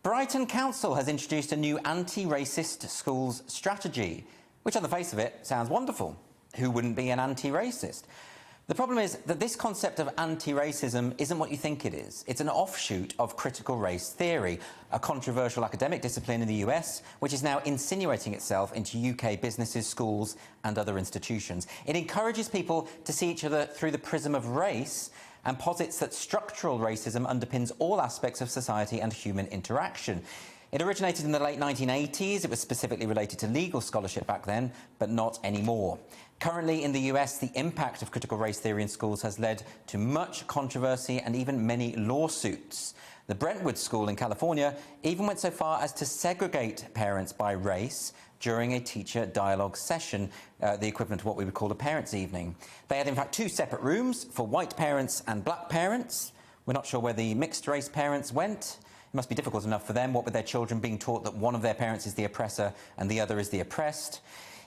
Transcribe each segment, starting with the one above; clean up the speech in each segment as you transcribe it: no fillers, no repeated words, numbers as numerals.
Brighton Council has introduced a new anti-racist schools strategy, which on the face of it sounds wonderful. Who wouldn't be an anti-racist? The problem is that this concept of anti-racism isn't what you think it is. It's an offshoot of critical race theory, a controversial academic discipline in the US, which is now insinuating itself into UK businesses, schools and other institutions. It encourages people to see each other through the prism of race and posits that structural racism underpins all aspects of society and human interaction. It originated in the late 1980s. It was specifically related to legal scholarship back then, but not anymore. Currently in the US, the impact of critical race theory in schools has led to much controversy and even many lawsuits. The Brentwood School in California even went so far as to segregate parents by race during a teacher dialogue session, the equivalent of what we would call a parents' evening. They had, in fact, two separate rooms for white parents and black parents. We're not sure where the mixed-race parents went. It must be difficult enough for them, what with their children being taught that one of their parents is the oppressor and the other is the oppressed.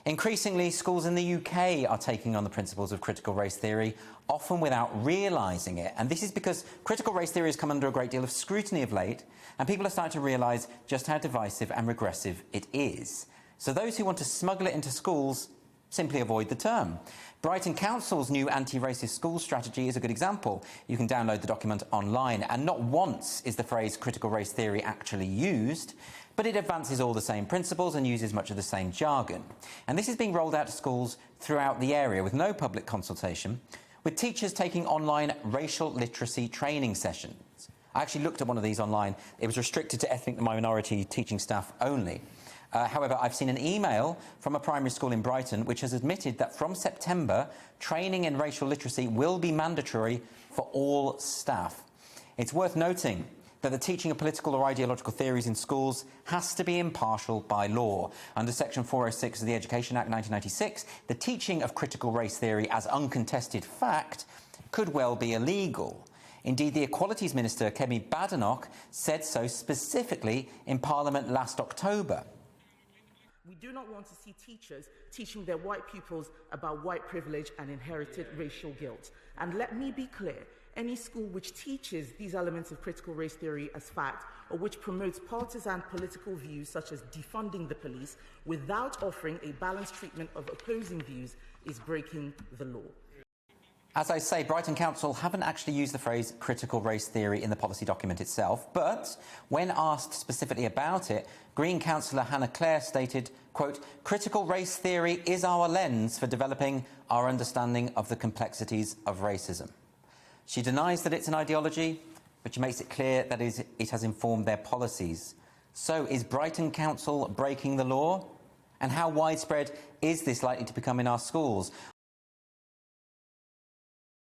Increasingly, schools in the UK are taking on the principles of critical race theory, often without realising it. And this is because critical race theory has come under a great deal of scrutiny of late, and people are starting to realise just how divisive and regressive it is. So those who want to smuggle it into schools simply avoid the term. Brighton Council's new anti-racist school strategy is a good example. You can download the document online, and not once is the phrase critical race theory actually used, but it advances all the same principles and uses much of the same jargon. And this is being rolled out to schools throughout the area with no public consultation, with teachers taking online racial literacy training sessions. I actually looked at one of these online. It was restricted to ethnic minority teaching staff only. However, I've seen an email from a primary school in Brighton which has admitted that from September, training in racial literacy will be mandatory for all staff. It's worth noting that the teaching of political or ideological theories in schools has to be impartial by law. Under Section 406 of the Education Act 1996, the teaching of critical race theory as uncontested fact could well be illegal. Indeed, the Equalities Minister, Kemi Badenoch, said so specifically in Parliament last October. We do not want to see teachers teaching their white pupils about white privilege and inherited racial guilt. And let me be clear, any school which teaches these elements of critical race theory as fact, or which promotes partisan political views such as defunding the police without offering a balanced treatment of opposing views, is breaking the law. As I say, Brighton Council haven't actually used the phrase critical race theory in the policy document itself, but when asked specifically about it, Green councillor Hannah Clare stated, quote, "Critical race theory is our lens for developing our understanding of the complexities of racism." She denies that it's an ideology, but she makes it clear that it has informed their policies. So is Brighton Council breaking the law? And how widespread is this likely to become in our schools?